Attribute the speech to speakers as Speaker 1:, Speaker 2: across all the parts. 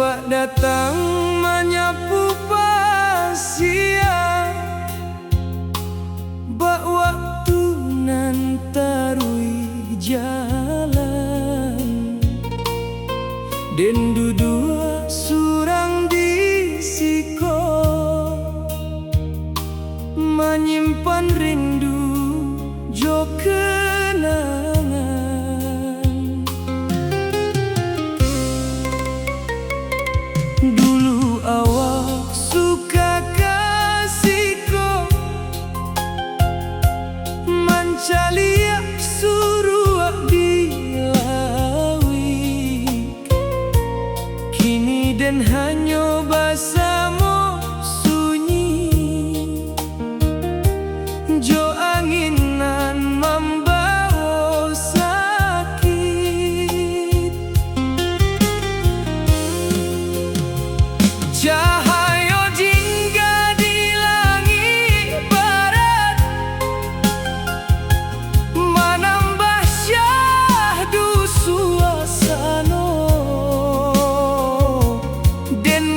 Speaker 1: Ombak datang menyapu pasir, bak waktu nan tarui jalan, den dudua surang di siko, menyimpan rindu jo kenangan. Dulu awak suka kasihku, mancalia suruh dilawik. Kini den hanyo basamu sunyi, jo anginan membawa sakit. Cahaya jingga di langit barat, menambah syahdu suasana, den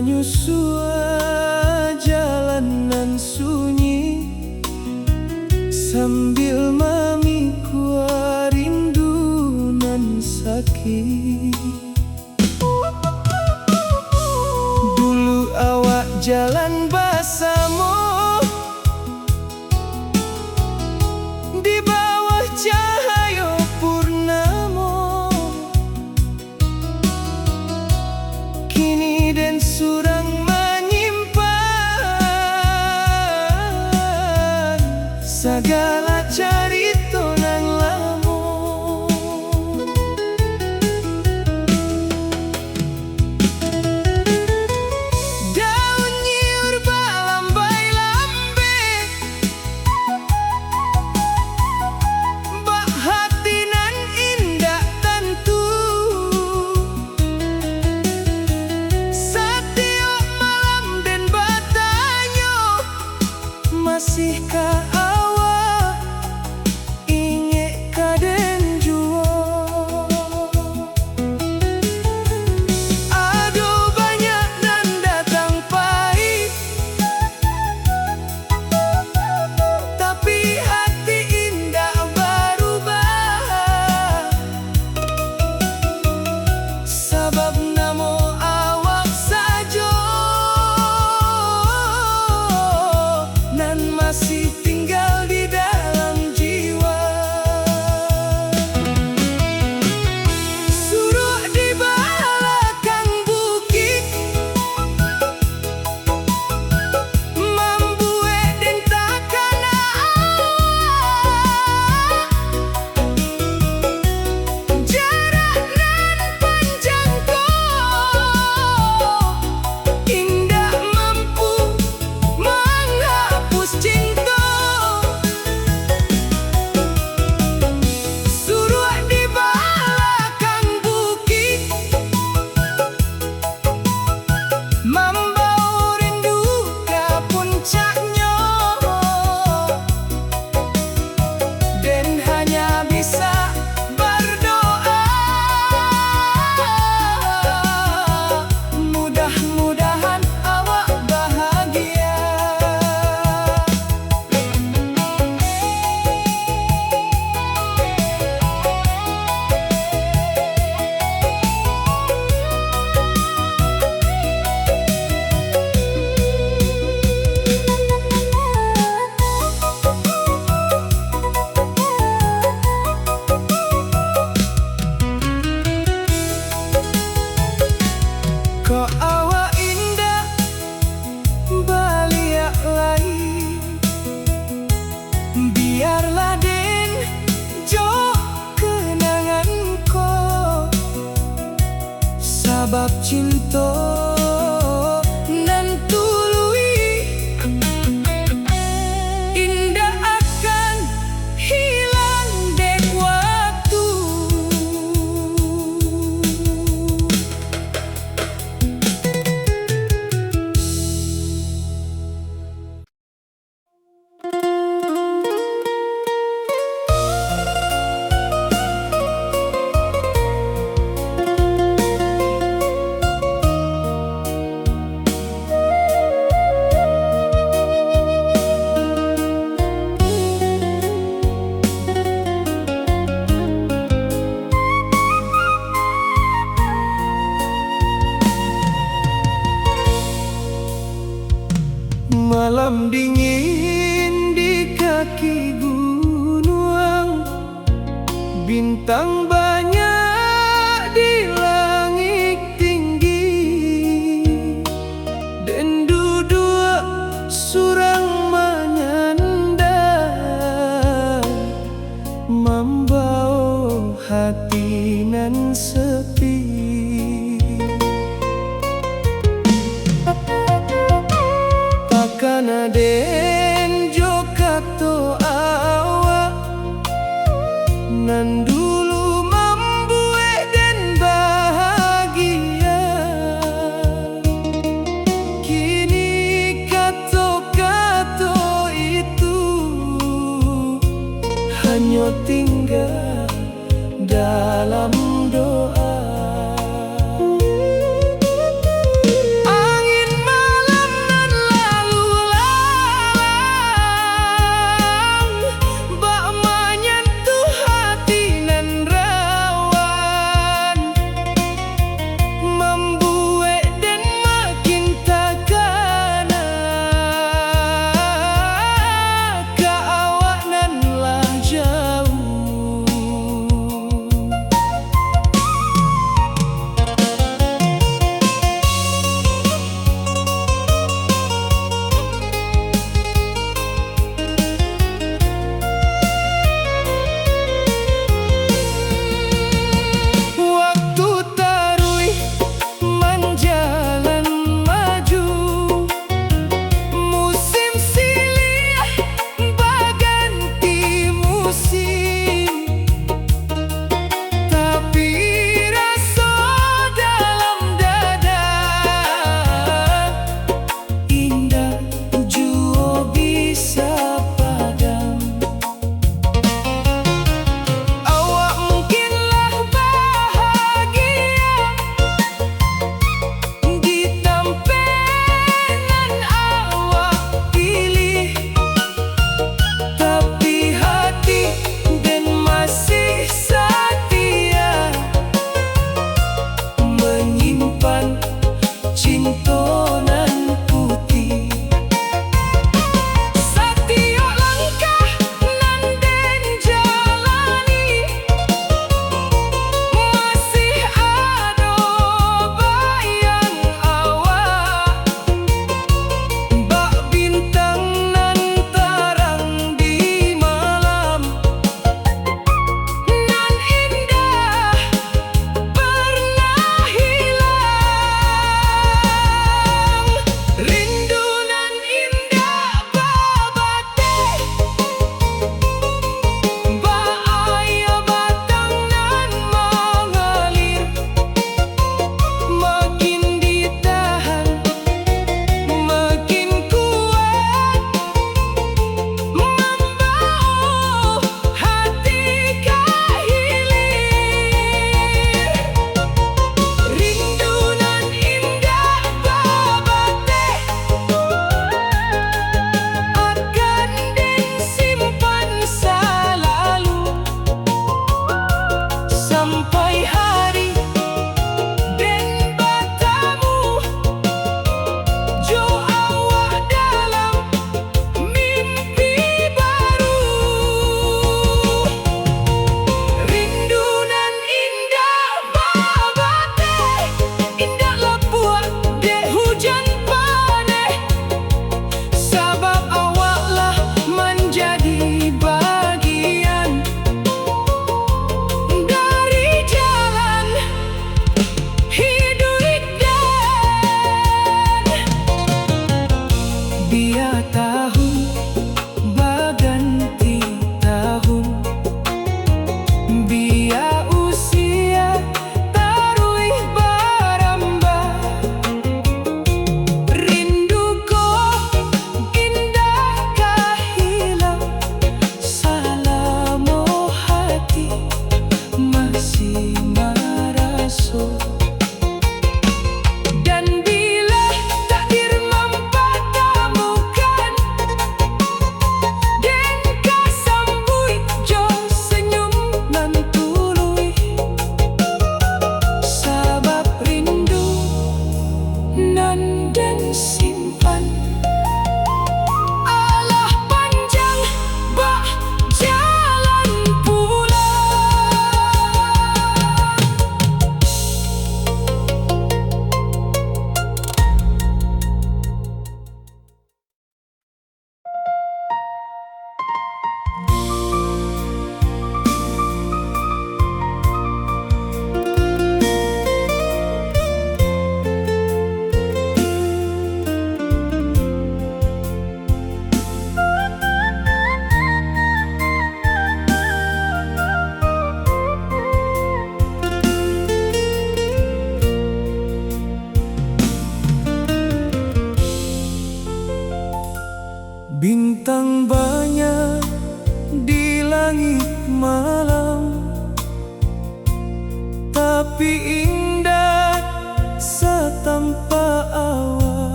Speaker 1: menyusua jalanan sunyi sambil memikul rindu nan sakit. Dulu awak jalan bersama di bawah cahaya purnama. Kini den surang menyimpan segala carita nan lama. Daun nyiur balambai-lambai, bak hati nan indah tentu. Setiap malam den bertanya, masihkah awak ingat kaden jua? Aduh banyak nan datang pahit, tapi hati indah berubah. Sabab namo awak saja nan masih tinggal di dalam jiwa. Suruh di belakang bukit, membuat den takkan jarak nan panjang kau indah mampu menghapus cinta. Suruh di belakang bukit, membawa rindu ke puncaknya, dan hanya bisa berdoa mudah-mudahan awak bahagia. Kau awak indah baliak lain, biarlah den jo kenangan kau. Sabab cinta nan tului indah akan hilang dek waktu. Malam dingin di kaki gunung, bintang banyak di langit tinggi, dan duduk surang menyandang, membawa hati nan sepi. Takkan ada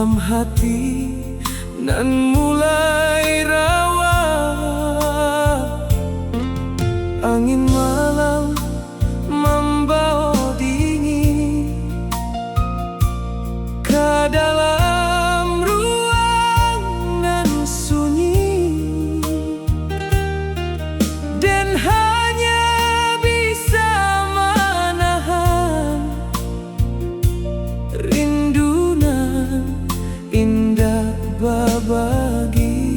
Speaker 1: dalam hati nan mulai rawa. Angin malam membawa dingin ke dalam ruangan sunyi, dan hanya bisa menahan rindu nan indah berbagi.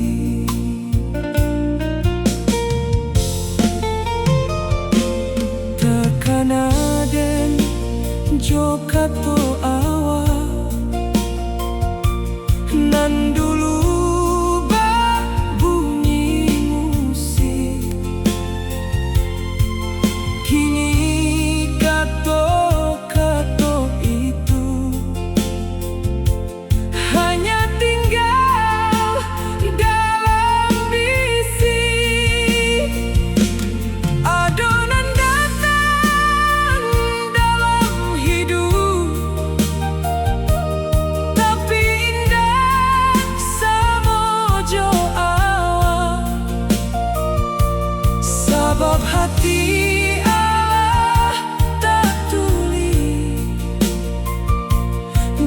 Speaker 1: Tekana den jokato awa nan dulu bunyi musik, kini kato-kato itu hanya tinggal dalam bisik. Adonan datang dalam hidup, tapi indah samojo awa. Sabab hati Allah tak tuli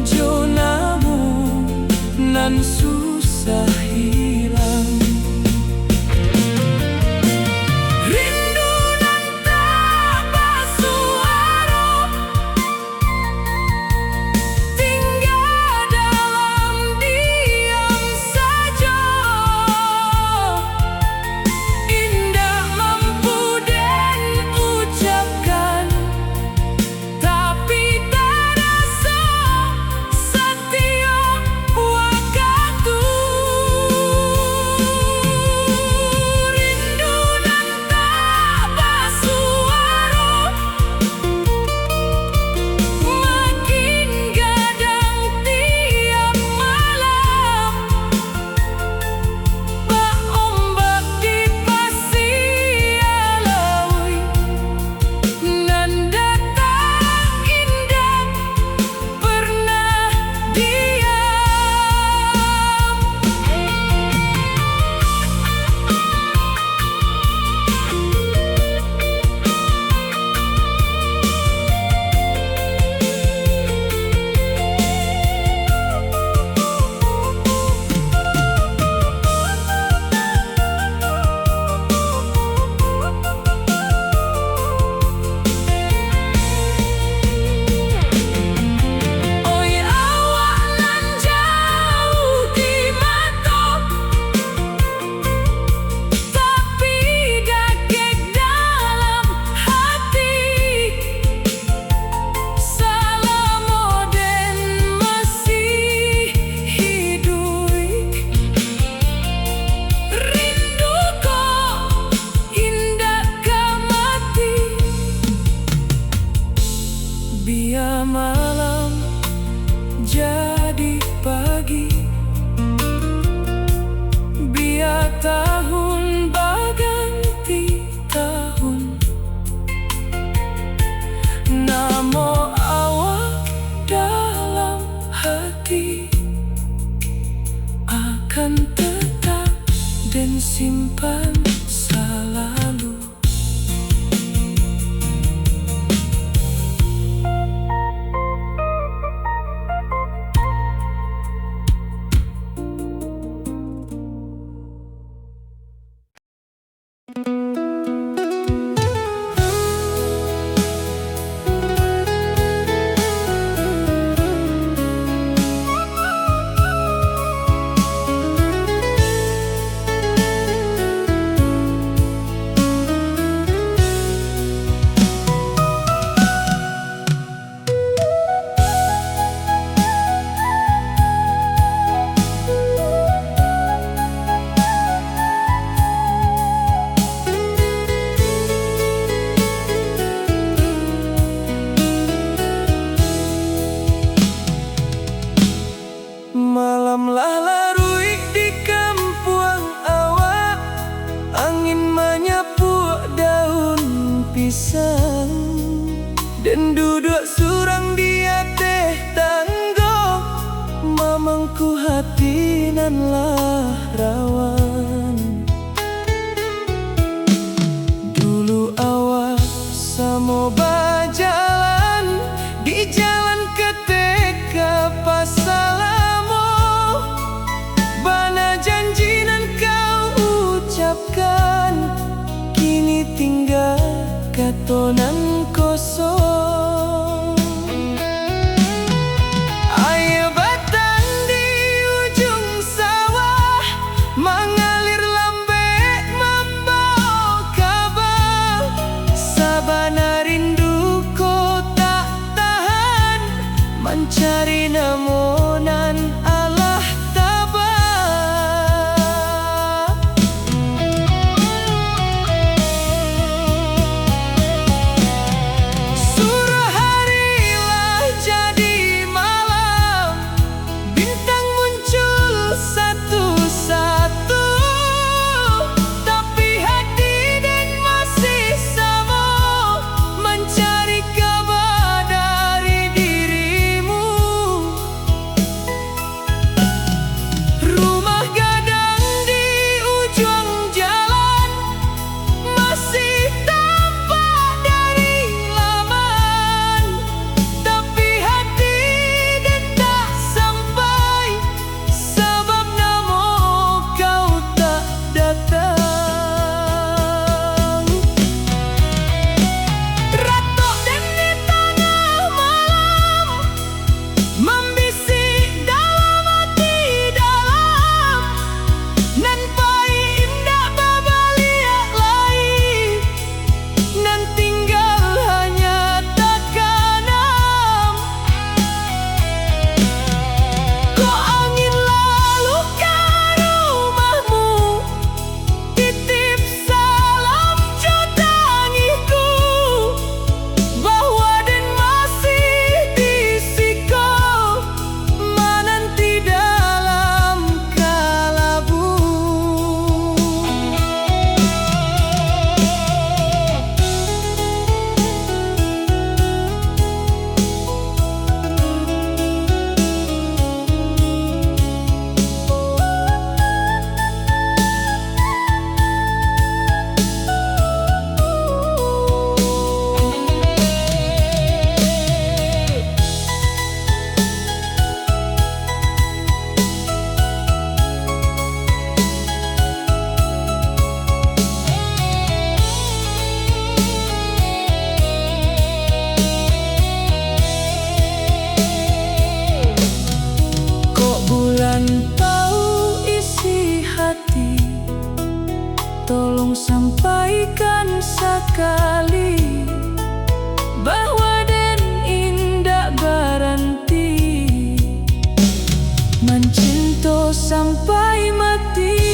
Speaker 1: jo namun nan susah hilang. Rindu nan tak bersuara, tinggal dalam diam saja. Indah mampu den ucapkan, tapi tak rasa setiap waktu. Rindu nan tak bersuara, makin gadang tiap malam. Bak ombak di pasir laut nan datang indah pernah diam. Oi awak nan jauh di mata, tapi daging dalam hati. Selama den masih hidup, rindu kau indah ke mati. Biar malam jadi pagi, biar tahun berganti tahun, namo awak dalam hati akan tetap dan simpan selalu. rawan. Dulu awak samo bajalan di jalan ketika pasalamo, bana janji nan kau ucapkan, kini tinggal katonan kosong. Air batang di ujung sawah mengalir lembek membawa kabar, sabana rindu ko tak tahan mencari namonan Allah tabah. Surah harilah jadi malam, bintang muncul satu-satu, tapi hati dan masih sama mencari kabar dari dirimu. Rumah gadang di ujung jalan masih tampak dari laman, tapi hati dan tak sampai, sebab namo kau tak datang. Ratok dan di tengah malam membisik dalam hati dalam, nan pai indah babaliak lai, nan tinggal hanya takanam. Kok angin lalu ke rumahmu, titip salam jodangiku, bahwa den masih di siko menanti dalam kalabu. Kok bulan tahu isi hati, tolong sampaikan sekali, bahwa den indak garanti mencinta sampai mati.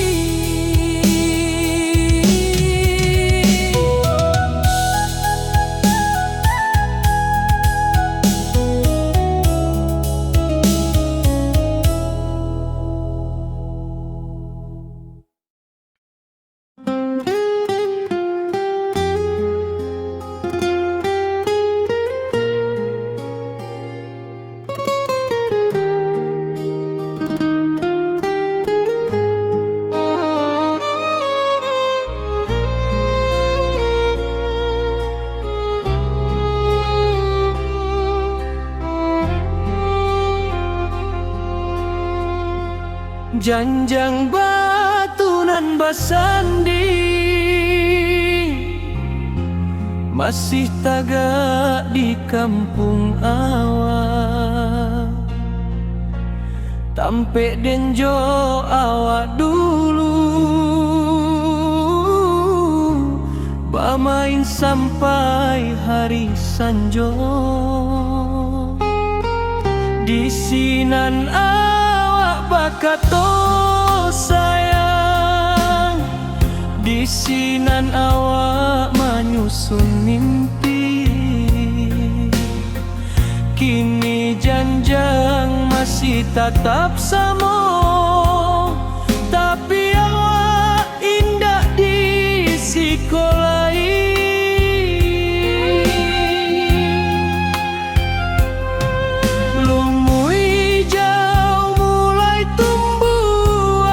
Speaker 1: Janjang batu nan basanding masih tagak di kampung awak, tampe denjo awak dulu, bamain sampai hari sanjo. Di sinan awak bakato sayang, di sinan awak menyusun mimpi. Kini janjang masih tetap sama, tapi awak indah di sekolah. Lumui hijau mulai tumbuhan,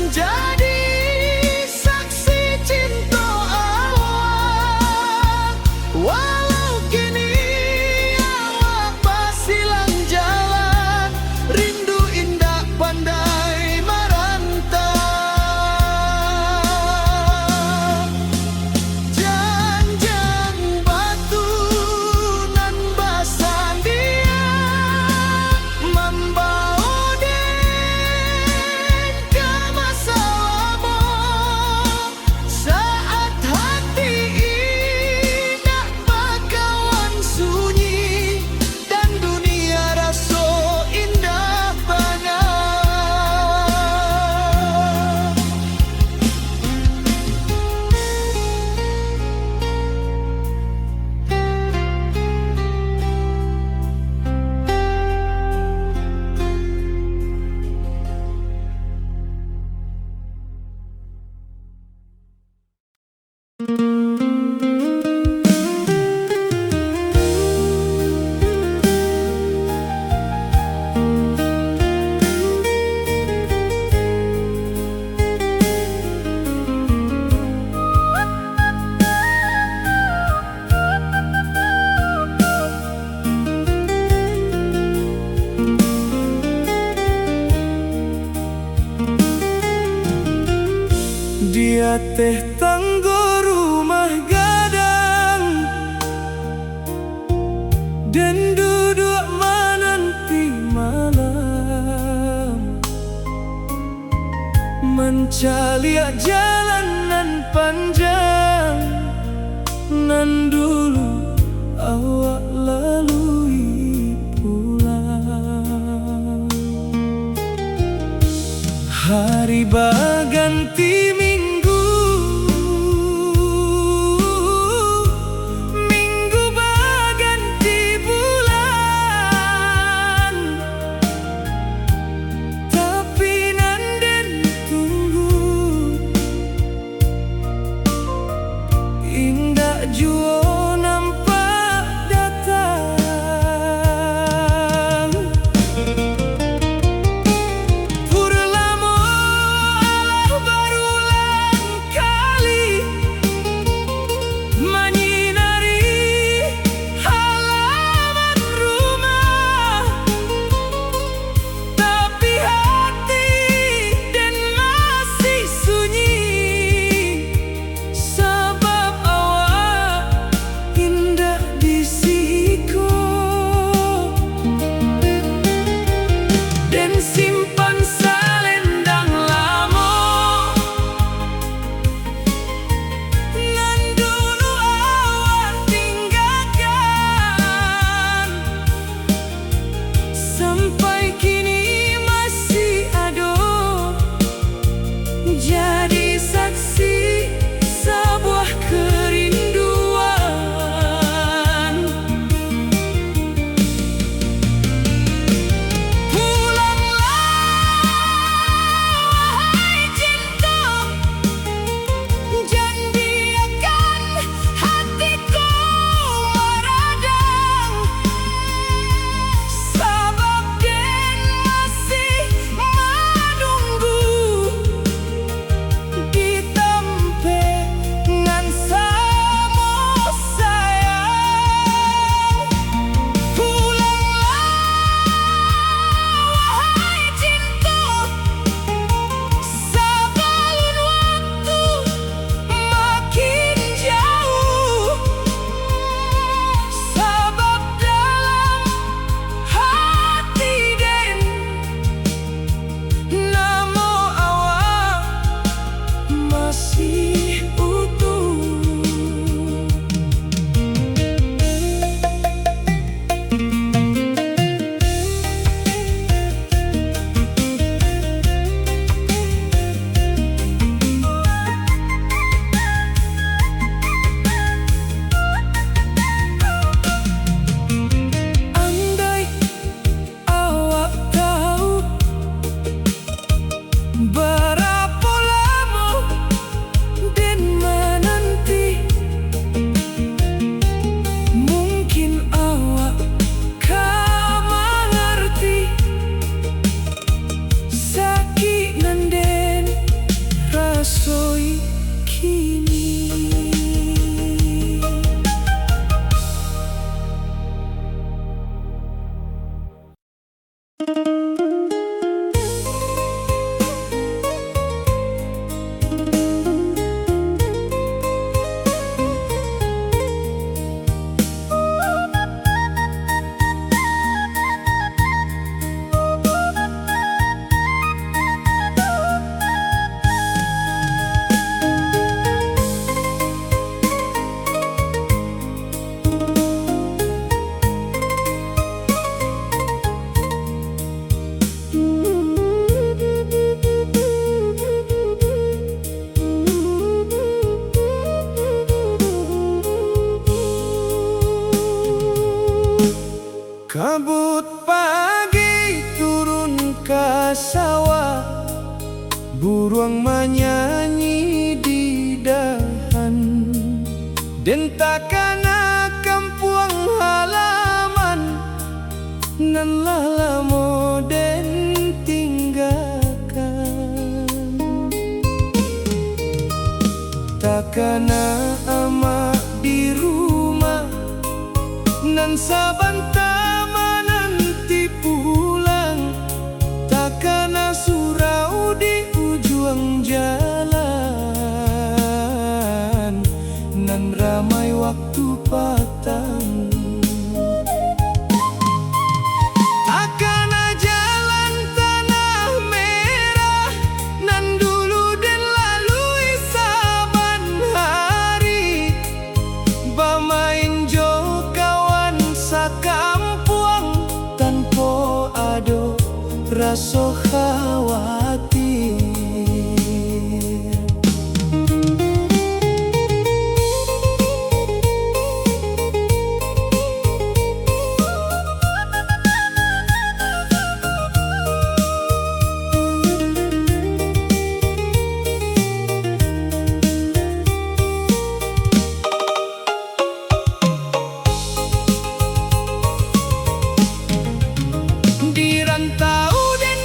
Speaker 1: menjadi saksi cinta awak. Walau kini awak basilang jalan, rindu indah pandai merantau. Janjang batu nan basan dia membawa den ke masa lama. Saat hati indah bakawan sunyi dan dunia rasa indah banget. Dia teh tanggo rumah gadang dan duduk menanti malam, mencari jalanan panjang nan dulu awak lalui pulang. Hari berganti minggu, minggu berganti bulan, tapi nanden tunggu indah jua nampak datang. Purlamo Allah baru tuang menyanyi di dahan, den takana kampung halaman nan lalamo den tinggalkan. Takana ama di rumah nan sabanta nanti pulang, takana surau di ujung jalan nan ramai waktu patang. Takana jalan tanah merah nan dulu den lalui saban hari, bamain jo kawan sakampuang tanpa ado rasa khawatir. Di rantau den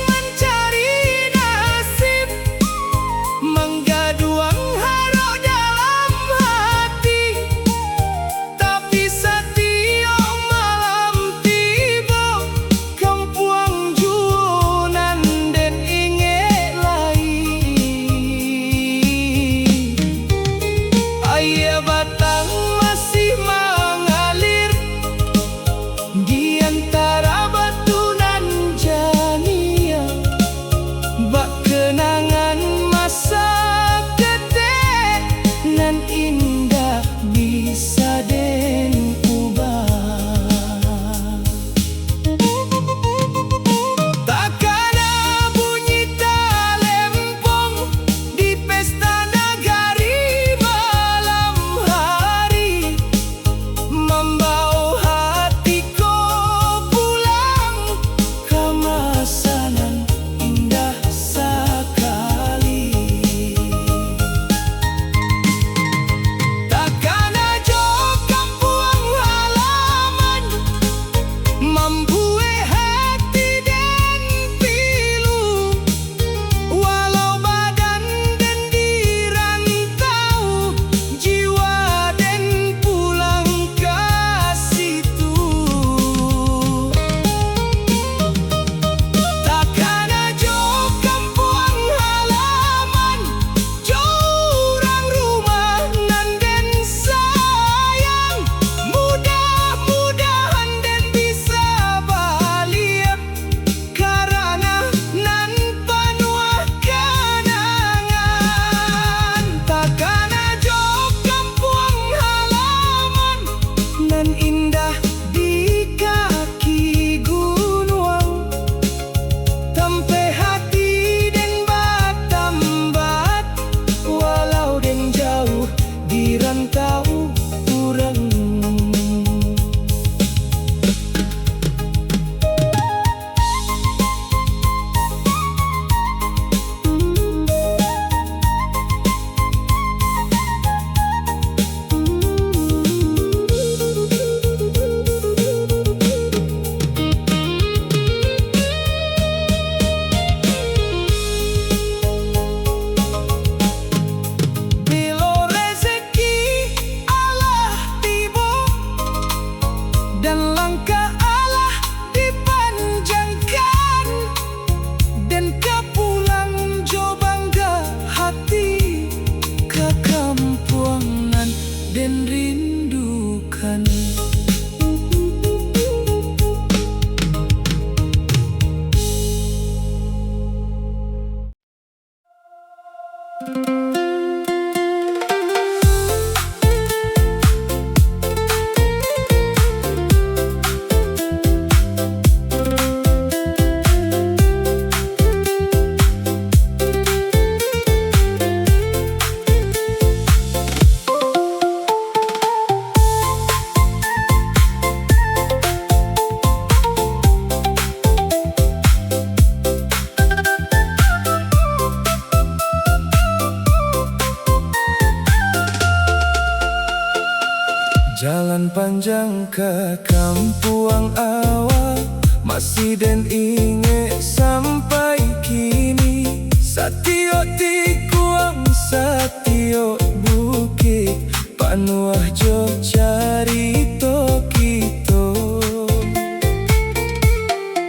Speaker 1: jalan panjang ke kampuang awak, masih den inge sampai kini. Satio tikuang satio bukit, panuah jo carito kito.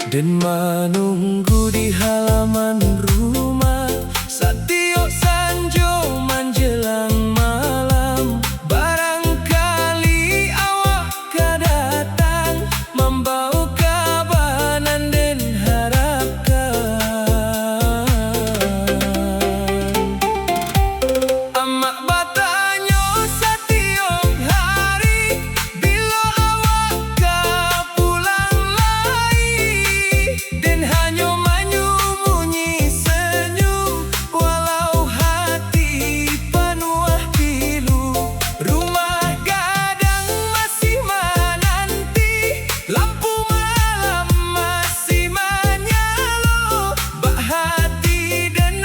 Speaker 1: Den manunggu di halaman rumah, satio sanjo menjelang malam. Barangkali awak kedatang, membawa kabanan dan harapkan. Amak batanyo setiap hari, bila awak ke pulang lagi, dan hanya menyembunyi senyum, walau hati penuh pilu. Rumah gadang masih menanti, lampu malam masih menyala. Bak hati dan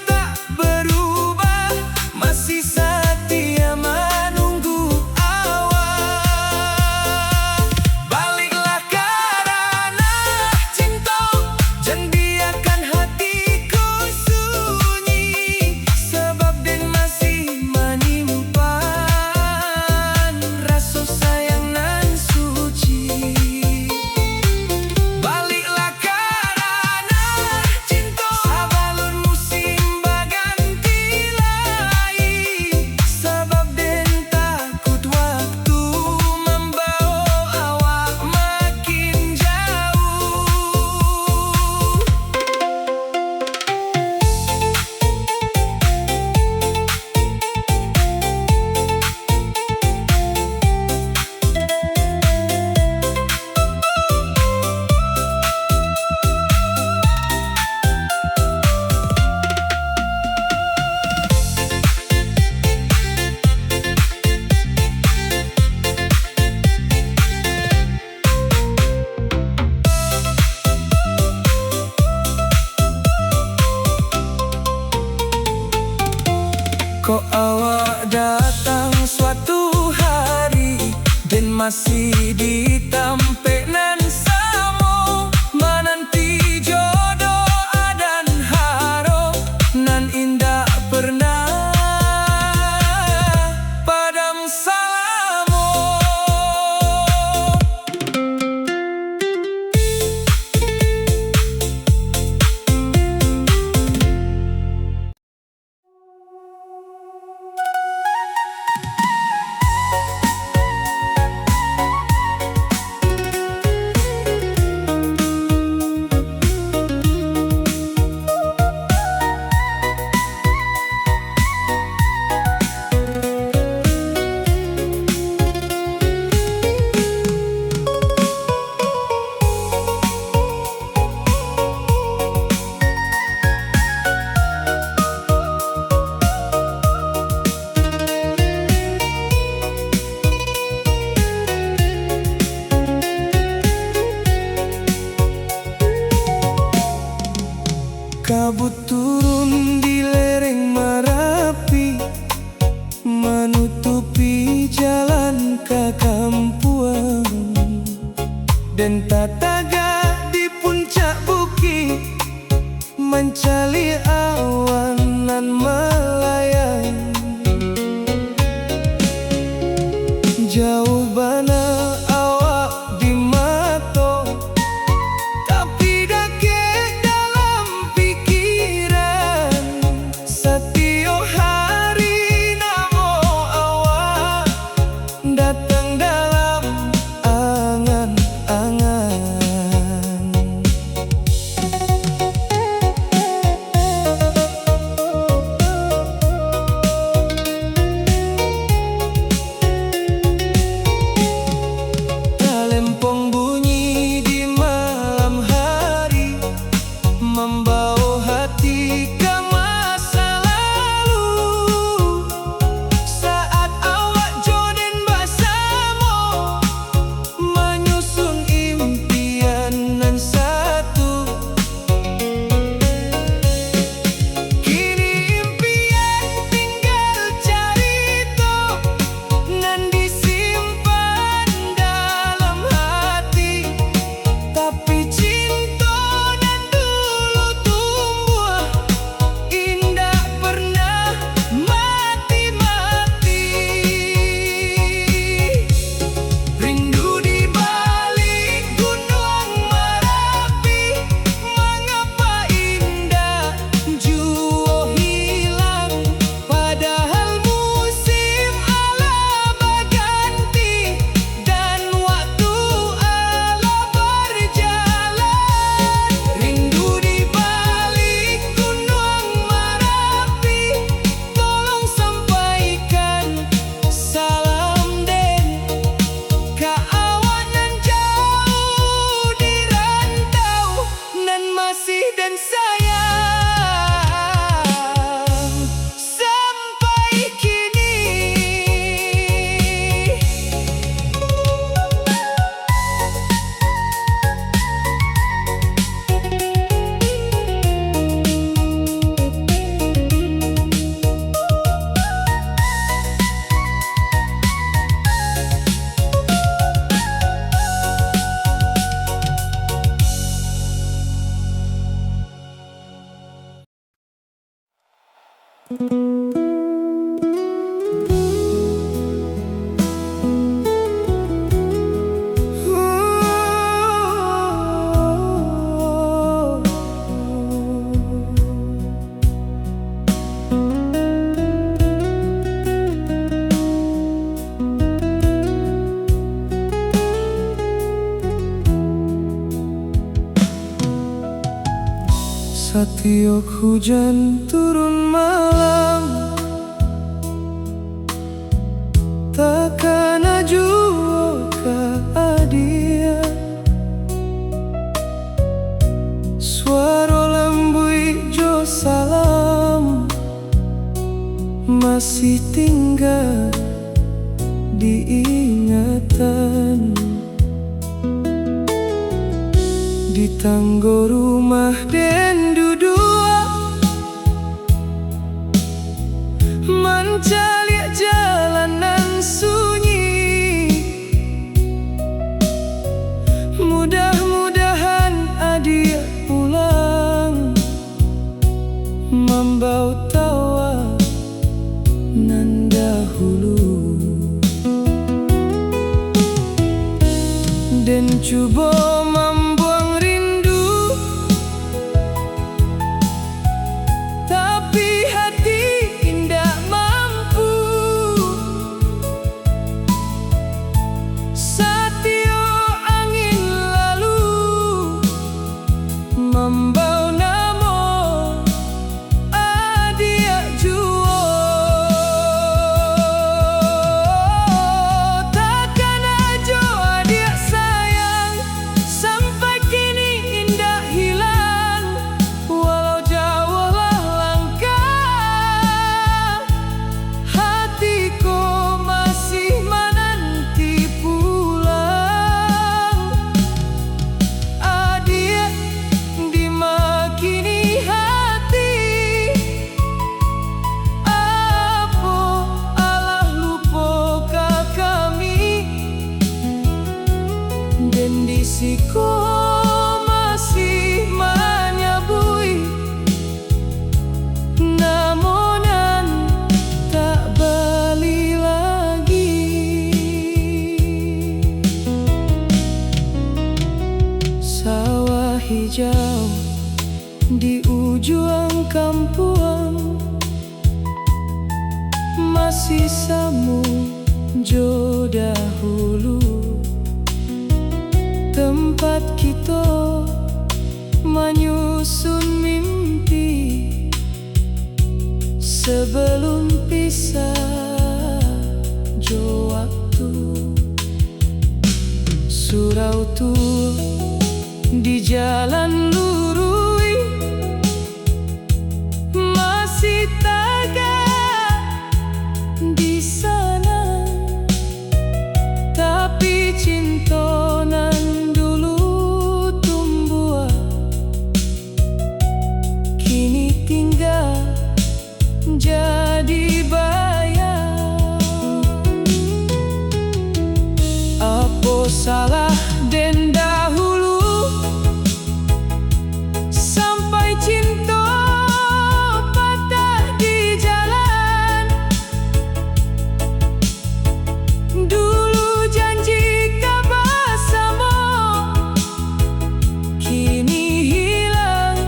Speaker 1: tak berubah, masih setia menunggu awak. Baliklah karena cinta, jangan biarkan hatiku sunyi, sebab den masih menyimpan rasa sayang nan suci. Baliklah karena cinta, sabalun musim berganti lagi, sebab den takut waktu membawa awak makin jauh. Kok awak datang suatu hari, dan masih ditampek nan samo, menanti jodoh dan harap nan indah pernah padam salamo. Kabut turun di lereng Merapi, menutupi jalan ke kampuang, dan tataga di puncak bukit mencali awan nan melayang. Jauh bana awak di mata, tapi dake dalam pikiran. Setiap hari namo awak datang dalam angan-angan. Siok hujan turun malam, takkan ajuo ka adia. Suara lembui jo salam masih tinggal di ingatan. Di tanggo rumah den dudua, mencari jalanan sunyi. Mudah-mudahan adia pulang, membawa tawa nan dahulu. Dan cuba membuang rindu, tapi hati indah mampu. Satio angin lalu, membawa namo adia juo. Takkan ajo adia sayang, sampai kini indah hilang. Walau jauh lah langkah, hatiku masih menanti pulang. Adia dimakini hati, apa Allah lupa ka kami. Dan disiko masih menyabui, namonan tak balik lagi. Sawah hijau di ujung kampung, masih samu jo dahulu. Tempat kita menyusun mimpi, sebelum pisah jo waktu. Surau tua di jalan lurui, masih tagak di sana. Tapi cinta nan dulu tumbuh, kini tinggal jadi bayang. Apa salah den dahulu, sampai cinta patah di jalan. Dulu janji kabar sama, kini hilang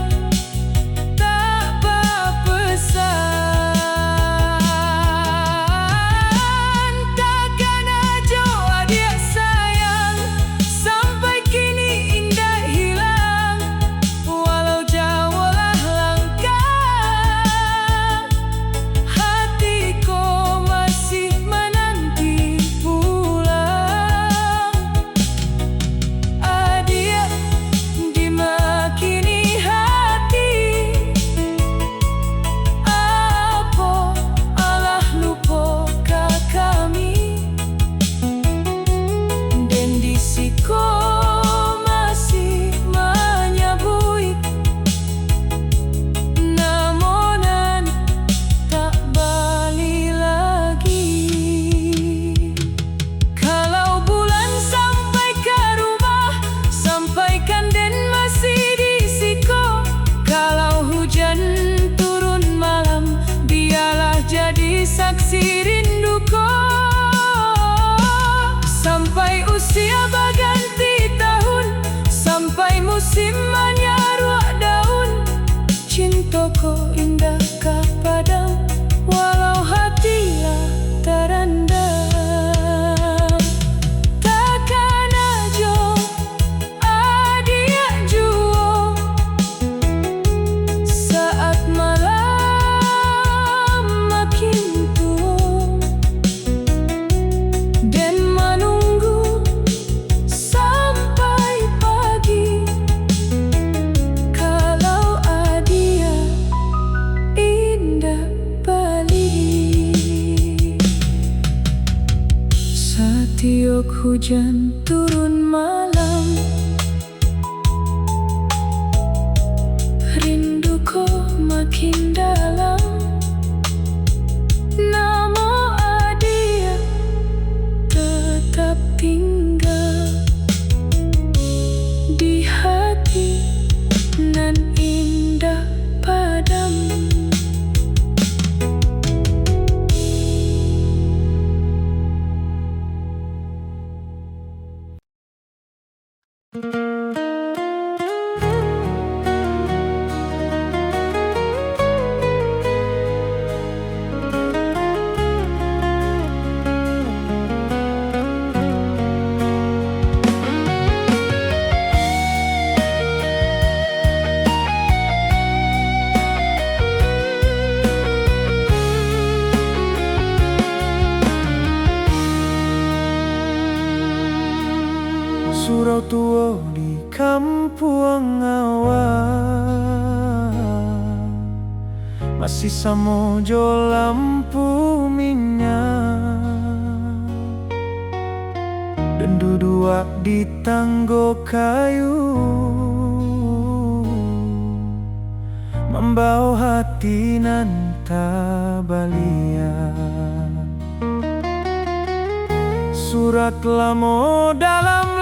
Speaker 1: tak berpesan. Takkan ajo adia sayang, sampai kini indah hilang. Walau jauh lah langkah, hatiku masih menanti pulang. Adia dimakini hati, apa Allah lupa ka kami. Dan disiko masih menyabui, namonan tak balik lagi. Kalau bulan sampai ke rumah, sampaikan den masih disiko. Kalau hujan turun malam, biarlah jadi saksi rinduku. Sampai usia berganti tahun, sampai musim menyaruak daun, cintaku indah ka padam, walau hatilah terendam. Takkan ajo adia juo, saat Setiok hujan turun malam, rinduku makin dalam. Namun dia tetap tinggal di hati nan indah padamu.
Speaker 2: Surau tua di kampung awal, masih samojo lampu minyak, dan duduk di tanggo kayu, membawa hati nan tak balia. Surat lamo dalam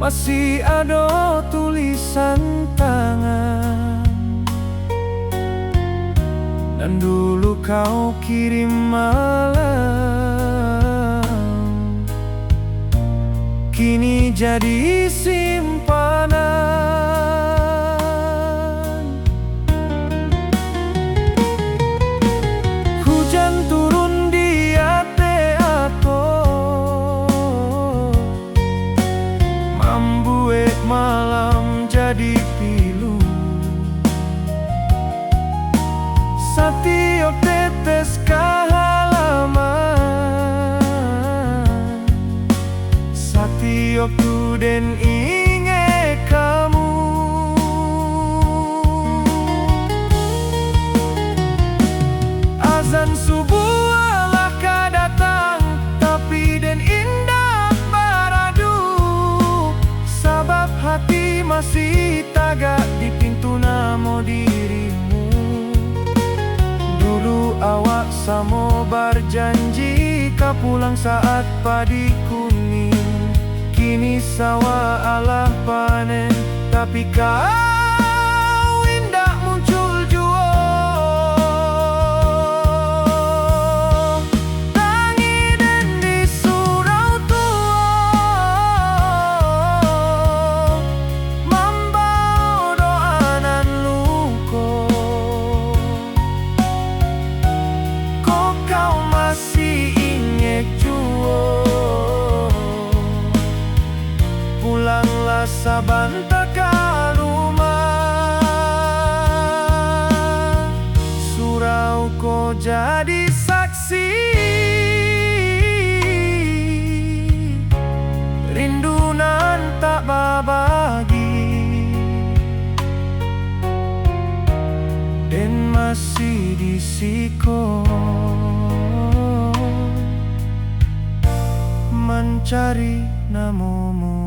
Speaker 2: masih ada tulisan tangan, dan dulu kau kirim malam, kini jadi simpanan. Hujan turun di ate ato, malam jadi pilu. Setiap tetes kehalaman, setiap tuden inge kamu. Azan subuh alah datang, tapi den indah baradu, sebab hati masih tagak di pintu namo dirimu. Dulu awak samo berjanji ka pulang saat padi kuning, kini sawah alah panen, tapi kau indah muncul jua. Tangi dan di surau tua, membawa doa nan luko. Kok kau masih ingat jua? Pulanglah saban taka rumah, surau ko jadi saksi, rindu nan tak babagi, dan masih di siko mencari namamu.